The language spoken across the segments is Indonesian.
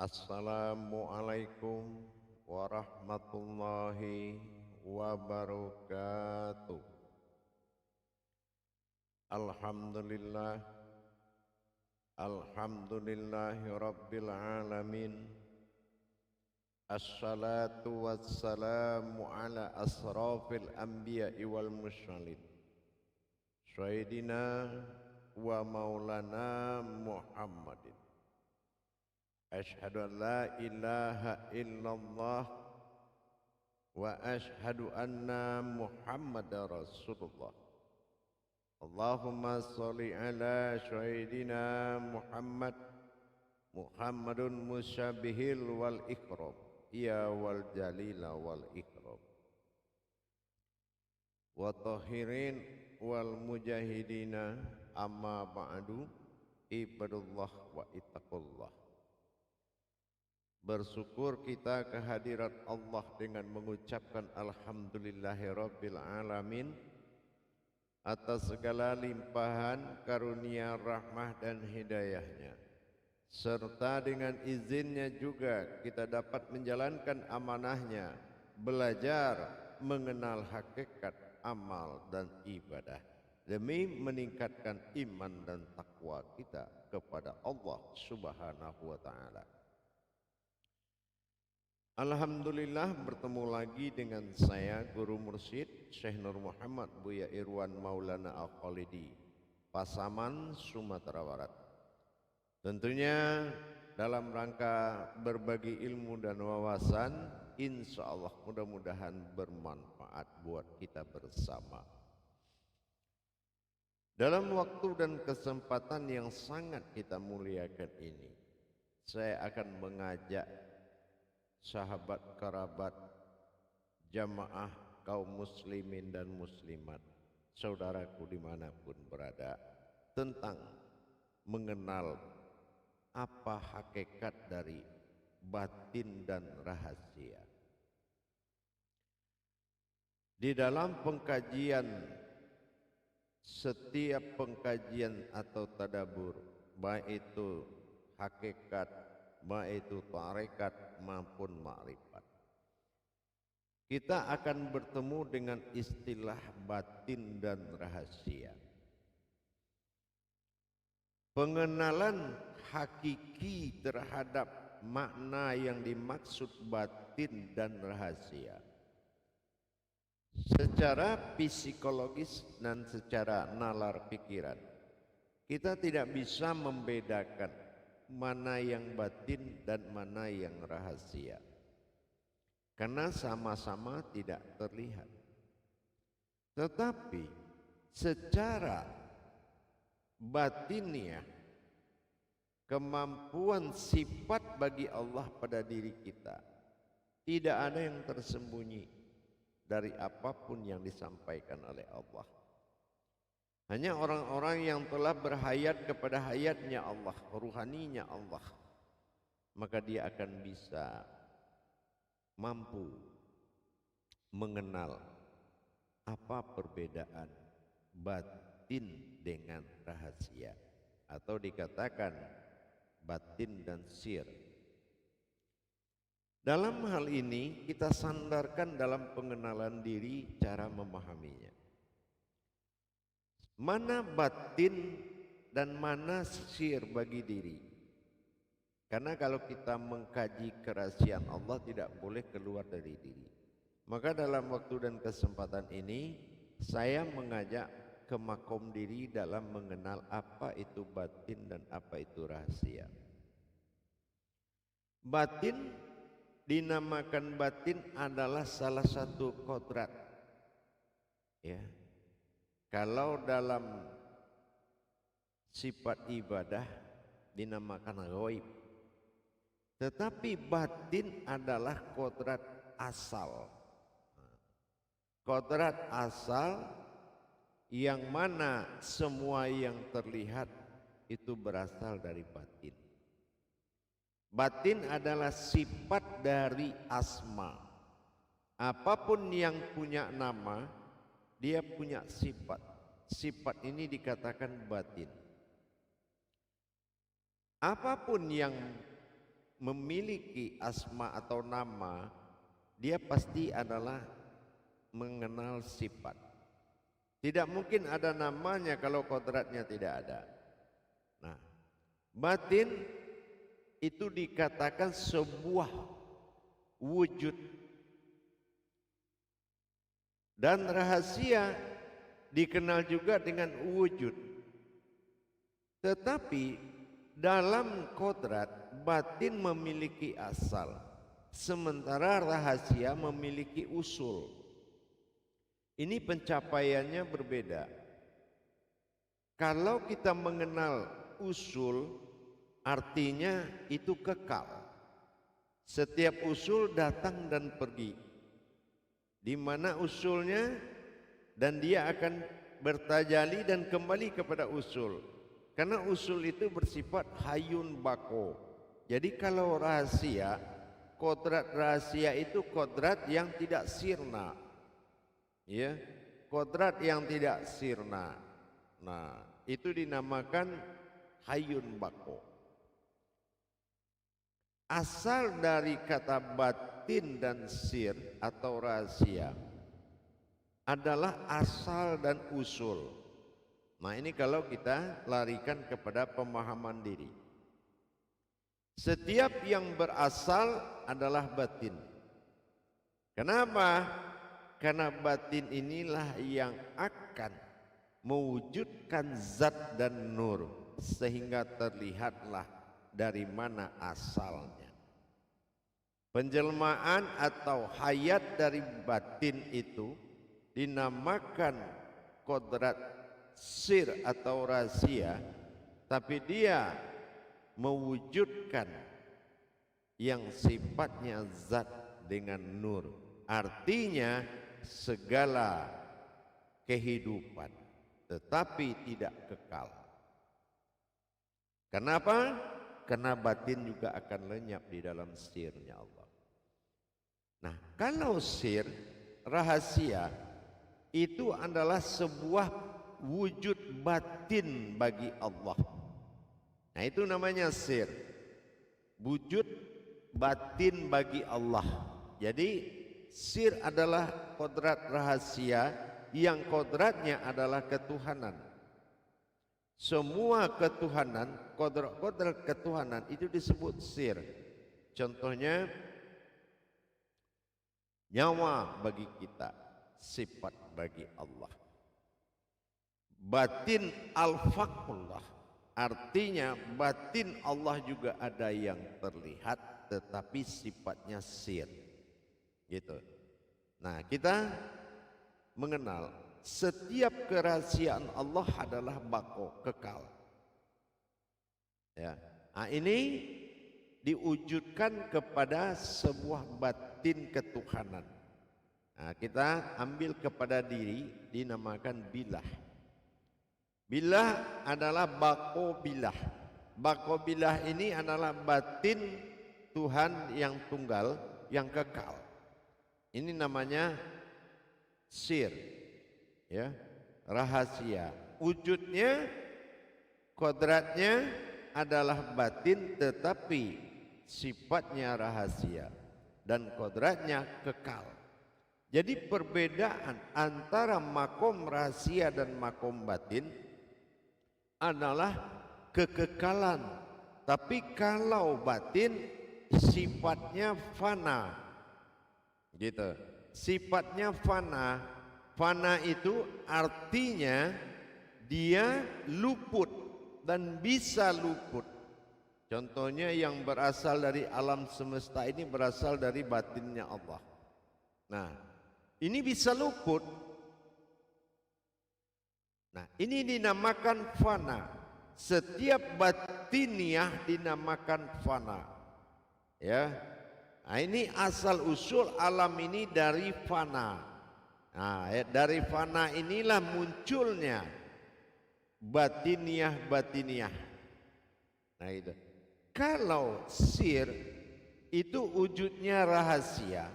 Assalamualaikum warahmatullahi wabarakatuh. Alhamdulillah, alhamdulillahi rabbil alamin. Assalatu wassalamu ala asrafil anbiya'i wal mursalin, Sayyidina wa maulana Muhammadin. Ashhadu an la ilaha illallah wa ashhadu anna Muhammadar Rasulullah. Allahumma sholli ala sayyidina Muhammadun musyabihil wal ikram, ya wal jalila wal ikram, wa tahirin wal mujahidina, amma ba'du, ibadullah wa ittaqullah. Bersyukur kita kehadirat Allah dengan mengucapkan alhamdulillahirabbil alamin atas segala limpahan karunia, rahmah dan hidayahnya, serta dengan izinnya juga kita dapat menjalankan amanahnya, belajar mengenal hakikat amal dan ibadah demi meningkatkan iman dan takwa kita kepada Allah Subhanahu wa ta'ala. Alhamdulillah, bertemu lagi dengan saya Guru Mursyid Syekh Nur Muhammad Buya Irwan Maulana Al-Khalidi, Pasaman, Sumatera Barat. Tentunya dalam rangka berbagi ilmu dan wawasan, insya Allah mudah-mudahan bermanfaat buat kita bersama. Dalam waktu dan kesempatan yang sangat kita muliakan ini, saya akan mengajak sahabat, kerabat, jamaah kaum muslimin dan muslimat, saudaraku dimanapun berada, tentang mengenal apa hakikat dari batin dan rahasia. Di dalam setiap pengkajian atau tadabbur, baik itu hakikat, baik itu tarekat maupun ma'rifat, kita akan bertemu dengan istilah batin dan rahasia. Pengenalan hakiki terhadap makna yang dimaksud batin dan rahasia secara psikologis dan secara nalar pikiran, kita tidak bisa membedakan mana yang batin dan mana yang rahasia, karena sama-sama tidak terlihat. Tetapi secara batiniah, kemampuan sifat bagi Allah pada diri kita tidak ada yang tersembunyi dari apapun yang disampaikan oleh Allah. Hanya orang-orang yang telah berhayat kepada hayatnya Allah, ruhaninya Allah, maka dia akan bisa mampu mengenal apa perbedaan batin dengan rahasia, atau dikatakan batin dan sir. Dalam hal ini kita sandarkan dalam pengenalan diri, cara memahaminya. Mana batin dan mana sir bagi diri. Karena kalau kita mengkaji kerahasiaan Allah tidak boleh keluar dari diri. Maka dalam waktu dan kesempatan ini saya mengajak ke makom diri dalam mengenal apa itu batin dan apa itu rahasia. Batin, dinamakan batin, adalah salah satu kodrat, ya. Kalau dalam sifat ibadah dinamakan ghaib, tetapi batin adalah kodrat asal. Kodrat asal yang mana semua yang terlihat itu berasal dari batin. Batin adalah sifat dari asma. Apapun yang punya nama, dia punya sifat. Sifat ini dikatakan batin. Apapun yang memiliki asma atau nama, dia pasti adalah mengenal sifat. Tidak mungkin ada namanya kalau kodratnya tidak ada. Nah, batin itu dikatakan sebuah wujud, dan rahasia dikenal juga dengan wujud. Tetapi dalam kodrat, batin memiliki asal, sementara rahasia memiliki usul. Ini pencapaiannya berbeda. Kalau kita mengenal usul, artinya itu kekal. Setiap usul datang dan pergi. Di mana usulnya, dan dia akan bertajali dan kembali kepada usul. Karena usul itu bersifat hayun bako. Jadi kalau rahasia, kodrat rahasia itu kodrat yang tidak sirna. Ya, kodrat yang tidak sirna. Nah, itu dinamakan hayun bako. Asal dari kata batin dan sir atau rahasia adalah asal dan usul. Nah, ini kalau kita larikan kepada pemahaman diri. Setiap yang berasal adalah batin. Kenapa? Karena batin inilah yang akan mewujudkan zat dan nur, sehingga terlihatlah dari mana asalnya. Penjelmaan atau hayat dari batin itu dinamakan kodrat sir atau rahasia, tapi dia mewujudkan yang sifatnya zat dengan nur, artinya segala kehidupan, tetapi tidak kekal. Kenapa? Karena batin juga akan lenyap di dalam sirnya Allah. Nah, kalau sir, rahasia, itu adalah sebuah wujud batin bagi Allah. Nah, itu namanya sir, wujud batin bagi Allah. Jadi sir adalah kodrat rahasia yang kodratnya adalah ketuhanan. Semua ketuhanan, kodrat ketuhanan itu disebut sir. Contohnya nyawa bagi kita, sifat bagi Allah. Batin al-faqullah, artinya batin Allah juga ada yang terlihat tetapi sifatnya sir. Gitu. Nah, kita mengenal setiap kerahasiaan Allah adalah bako, kekal. Ya. Nah, ini diwujudkan kepada sebuah batin ketuhanan. Nah, kita ambil kepada diri, dinamakan bilah. Bilah adalah bako bilah. Bako bilah ini adalah batin Tuhan yang tunggal, yang kekal. Ini namanya sir, ya, rahasia. Wujudnya, kodratnya adalah batin, tetapi sifatnya rahasia dan kodratnya kekal. Jadi perbedaan antara makom rahasia dan makom batin adalah kekekalan. Tapi kalau batin sifatnya fana, gitu. Sifatnya fana. Fana itu artinya dia luput dan bisa luput. Contohnya yang berasal dari alam semesta ini berasal dari batinnya Allah. Nah, ini bisa luput. Nah, ini dinamakan fana. Setiap batiniah dinamakan fana. Ya. Nah, ini asal usul alam ini dari fana. Nah, dari fana inilah munculnya batiniah. Nah, itu. Kalau sir itu wujudnya rahasia,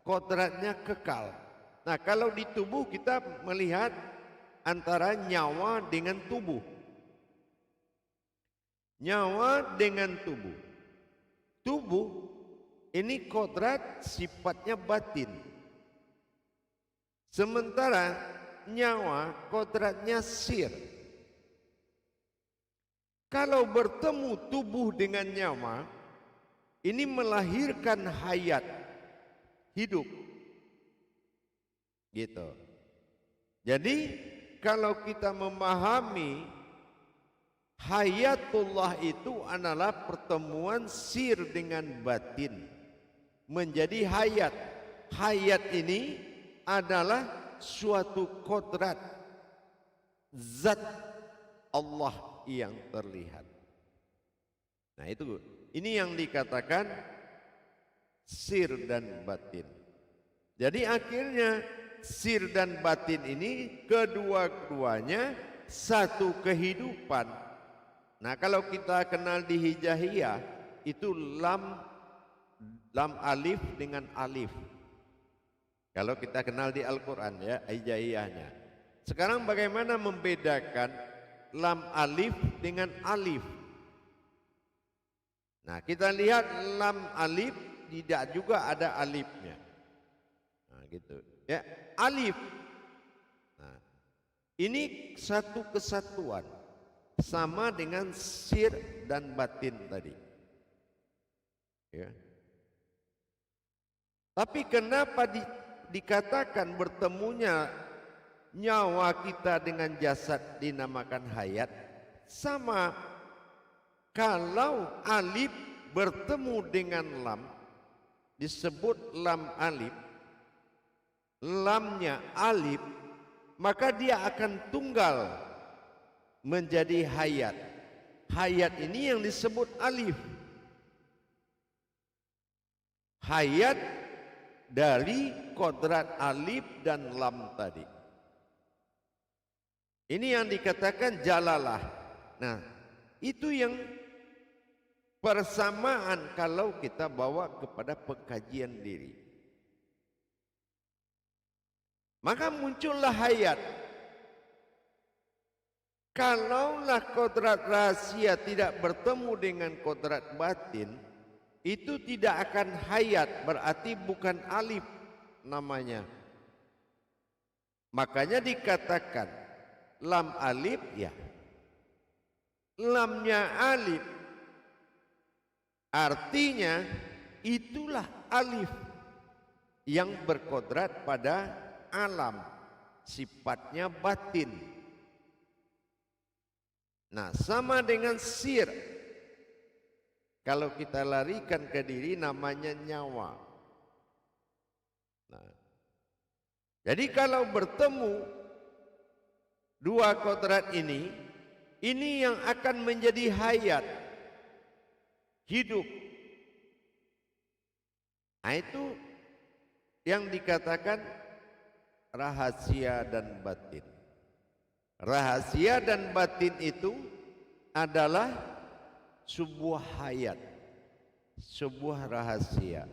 kodratnya kekal. Nah, kalau di tubuh kita melihat antara nyawa dengan tubuh. Nyawa dengan tubuh. Tubuh tubuh ini kodrat sifatnya batin. Sementara nyawa kodratnya sir. Kalau bertemu tubuh dengan nyawa, ini melahirkan hayat, hidup. Gitu. Jadi kalau kita memahami hayatullah itu adalah pertemuan sir dengan batin menjadi hayat. Hayat ini adalah suatu kodrat zat Allah yang terlihat. Nah itu, ini yang dikatakan sir dan batin. Jadi akhirnya sir dan batin ini kedua-duanya satu kehidupan. Nah kalau kita kenal di Hijaiyah itu lam alif dengan alif. Kalau kita kenal di Al-Quran ya Hijaiyahnya. Sekarang bagaimana membedakan lam alif dengan alif? Nah kita lihat lam alif tidak juga ada alifnya. Nah gitu ya, alif. Nah, ini satu kesatuan sama dengan sir dan batin tadi. Ya. Tapi kenapa dikatakan bertemunya nyawa kita dengan jasad dinamakan hayat? Sama, kalau alif bertemu dengan lam disebut lam alif, lamnya alif, maka dia akan tunggal menjadi hayat. Hayat ini yang disebut alif. Hayat dari kodrat alif dan lam tadi. Ini yang dikatakan jalalah. Nah, itu yang persamaan kalau kita bawa kepada pengkajian diri. Maka muncullah hayat. Kalaulah kodrat rahasia tidak bertemu dengan kodrat batin, itu tidak akan hayat, berarti bukan alif namanya. Makanya dikatakan lam alif ya. Lamnya alif. Artinya itulah alif yang berkodrat pada alam, sifatnya batin. Nah, sama dengan sir. Kalau kita larikan ke diri namanya nyawa. Nah, jadi kalau bertemu dua kodrat ini yang akan menjadi hayat, hidup. Nah itu yang dikatakan rahasia dan batin. Rahasia dan batin itu adalah sebuah hayat, sebuah rahasia.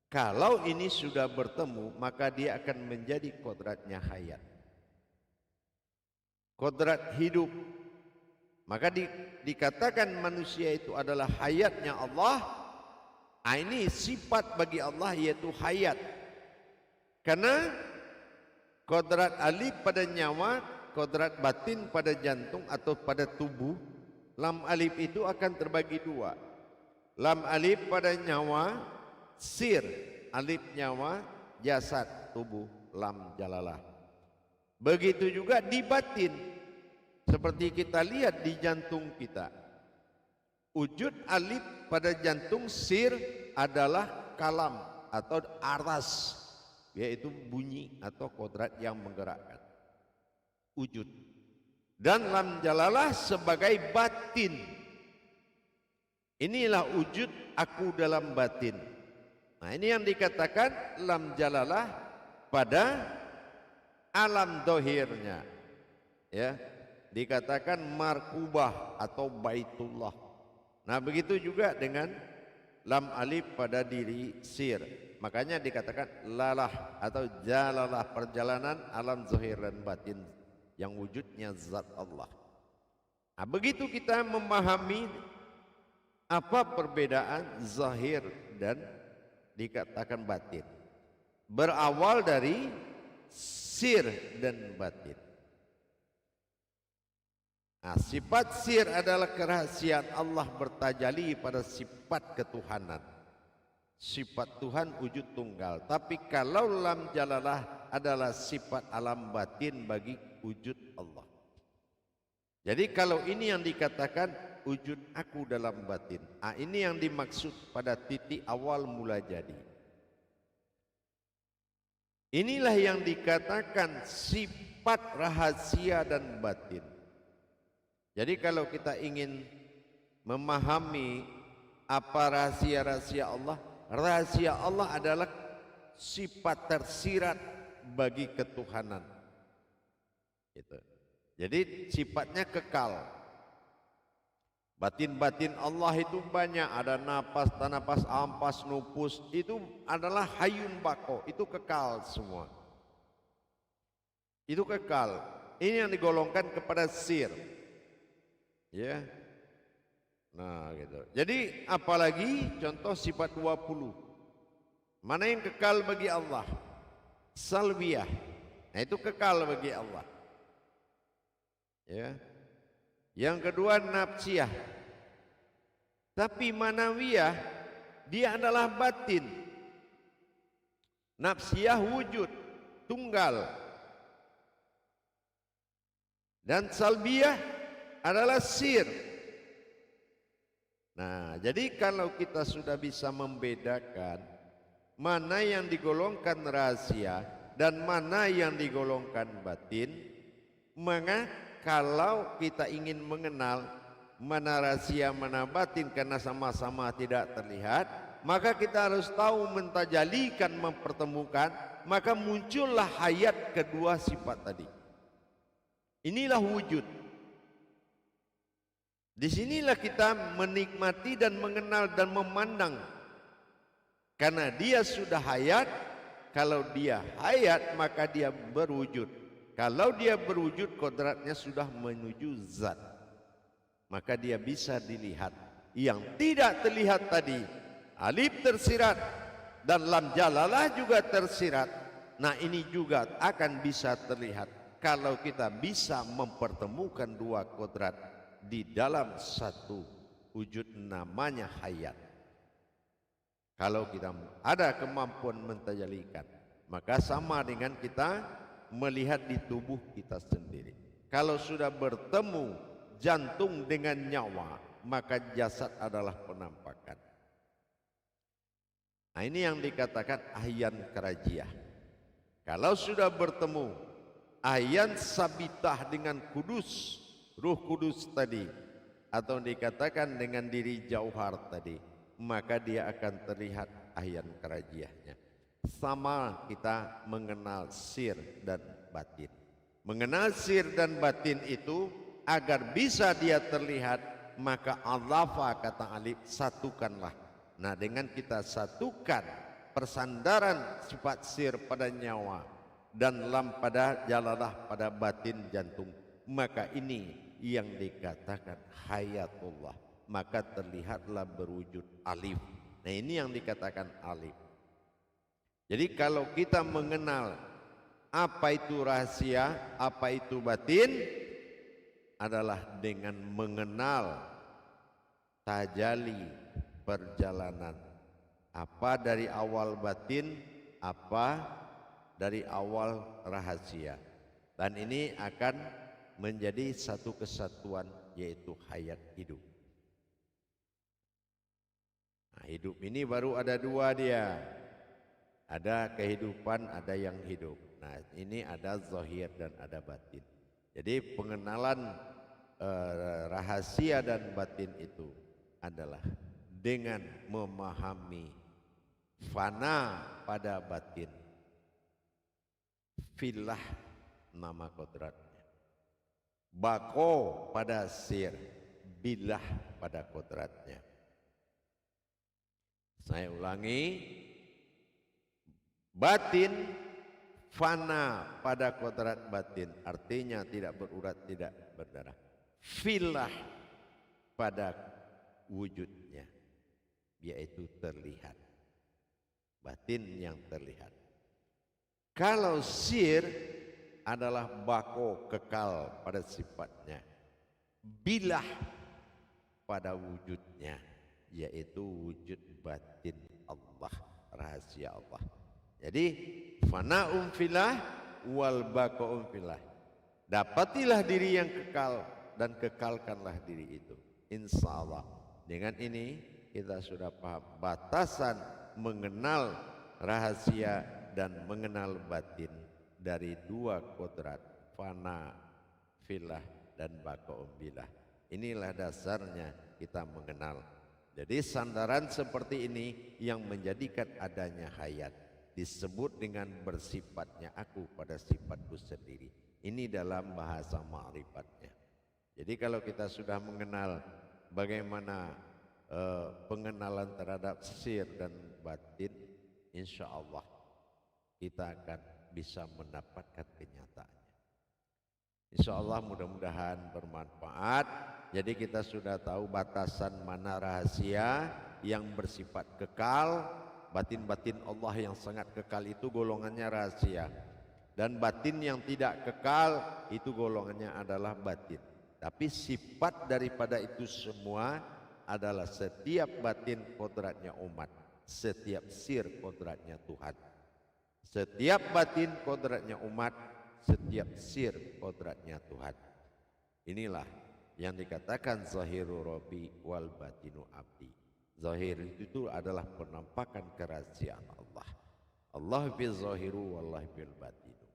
Kalau ini sudah bertemu, maka dia akan menjadi kodratnya hayat, kodrat hidup. Maka dikatakan manusia itu adalah hayatnya Allah. Nah, ini sifat bagi Allah yaitu hayat. Karena kodrat alif pada nyawa, kodrat batin pada jantung atau pada tubuh. Lam alif itu akan terbagi dua. Lam alif pada nyawa, sir. Alif nyawa, jasad, tubuh, lam jalalah. Begitu juga di batin. Seperti kita lihat di jantung kita. Wujud alif pada jantung, sir adalah kalam atau aras, yaitu bunyi atau kodrat yang menggerakkan. Wujud. Dan lam jalalah sebagai batin. Inilah wujud aku dalam batin. Nah ini yang dikatakan lam jalalah pada alam dohirnya. Ya, dikatakan markubah atau baitullah. Nah begitu juga dengan lam alif pada diri sir. Makanya dikatakan lalah atau jalalah, perjalanan alam zahir dan batin yang wujudnya zat Allah. Nah begitu kita memahami Apa perbedaan zahir dan dikatakan batin? Berawal dari sir dan batin. Nah, sifat sir adalah kerahasiaan Allah bertajalli pada sifat ketuhanan. Sifat Tuhan wujud tunggal. Tapi kalau lam jalalah adalah sifat alam batin bagi wujud Allah. Jadi kalau ini yang dikatakan wujud aku dalam batin. Ini yang dimaksud pada titik awal mula jadi. Inilah yang dikatakan sifat rahasia dan batin. Jadi kalau kita ingin memahami apa rahasia-rahasia Allah adalah sifat tersirat bagi ketuhanan. Gitu. Jadi sifatnya kekal. Batin-batin Allah itu banyak, ada napas, tanapas, ampas, nupus, itu adalah hayun bako, itu kekal semua. Itu kekal. Ini yang digolongkan kepada sir. Ya. Nah, gitu. Jadi apalagi contoh sifat 20. Mana yang kekal bagi Allah? Salbiyah. Nah, itu kekal bagi Allah. Ya. Yang kedua nafsiyah. Tapi manawiyah dia adalah batin. Nafsiyah wujud tunggal. Dan salbiyah adalah sir. Nah, jadi kalau kita sudah bisa membedakan mana yang digolongkan rahasia dan mana yang digolongkan batin, maka kalau kita ingin mengenal mana rahasia mana batin karena sama-sama tidak terlihat, maka kita harus tahu mentajalikan, mempertemukan, maka muncullah hayat kedua sifat tadi. Inilah wujud. Disinilah kita menikmati dan mengenal dan memandang. Karena dia sudah hayat, kalau dia hayat maka dia berwujud. Kalau dia berwujud, kodratnya sudah menuju zat, maka dia bisa dilihat. Yang tidak terlihat tadi, alif tersirat dan lam jalalah juga tersirat. Nah, ini juga akan bisa terlihat kalau kita bisa mempertemukan dua kodrat di dalam satu wujud namanya hayat. Kalau kita ada kemampuan mentajalikan, maka sama dengan kita melihat di tubuh kita sendiri. Kalau sudah bertemu jantung dengan nyawa, maka jasad adalah penampakan. Nah, ini yang dikatakan ahyan karajiah. Kalau sudah bertemu ahyan sabitah dengan kudus, ruh kudus tadi, atau dikatakan dengan diri jauhar tadi, maka dia akan terlihat ahyan karajiahnya. Sama kita mengenal sir dan batin. Mengenal sir dan batin itu agar bisa dia terlihat, maka Allafa kata alif satukanlah. Nah, dengan kita satukan persandaran sifat sir pada nyawa dan lam pada jalalah pada batin jantung, maka ini yang dikatakan hayatullah, maka terlihatlah berwujud alif. Nah, ini yang dikatakan alif. Jadi kalau kita mengenal apa itu rahasia, apa itu batin, adalah dengan mengenal tajali perjalanan. Apa dari awal batin, apa dari awal rahasia. Dan ini akan menjadi satu kesatuan, yaitu hayat hidup. Nah, hidup ini baru ada dua dia. Ada kehidupan, ada yang hidup. Nah, ini ada zahir dan ada batin. Jadi pengenalan rahasia dan batin itu adalah dengan memahami fana pada batin, filah nama kodratnya, bako pada sir, bilah pada kodratnya. Saya ulangi, batin fana pada kodrat batin, artinya tidak berurat, tidak berdarah. Filah pada wujudnya, yaitu terlihat, batin yang terlihat. Kalau sir adalah bako, kekal pada sifatnya, bilah pada wujudnya, yaitu wujud batin Allah, rahasia Allah. Jadi fana'um filah wal baqa'um filah. Dapatilah diri yang kekal dan kekalkanlah diri itu, insya Allah. Dengan ini kita sudah paham batasan mengenal rahasia dan mengenal batin dari dua kodrat, fana filah dan baqa'um filah. Inilah dasarnya kita mengenal. Jadi sandaran seperti ini yang menjadikan adanya hayat, disebut dengan bersifatnya aku pada sifatku sendiri. Ini dalam bahasa ma'rifatnya. Jadi kalau kita sudah mengenal bagaimana pengenalan terhadap sir dan batin, insya Allah kita akan bisa mendapatkan kenyataannya. Insya Allah mudah-mudahan bermanfaat. Jadi kita sudah tahu batasan mana rahasia yang bersifat kekal. Batin-batin Allah yang sangat kekal itu golongannya rahasia. Dan batin yang tidak kekal itu golongannya adalah batin. Tapi sifat daripada itu semua adalah setiap batin kodratnya umat, setiap sir kodratnya Tuhan. Setiap batin kodratnya umat, setiap sir kodratnya Tuhan. Inilah yang dikatakan zahiru Rabbi wal batinu abdi. Zahir itu adalah penampakan kerahasiaan Allah. Allah bil zahiru wallah bil batinu.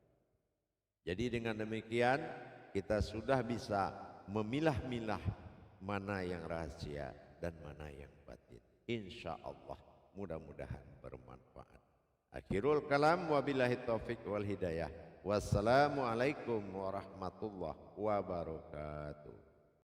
Jadi dengan demikian kita sudah bisa memilah-milah mana yang rahasia dan mana yang batin. Insya Allah mudah-mudahan bermanfaat. Akhirul kalam wabillahi taufik wal hidayah. Wassalamualaikum warahmatullahi wabarakatuh.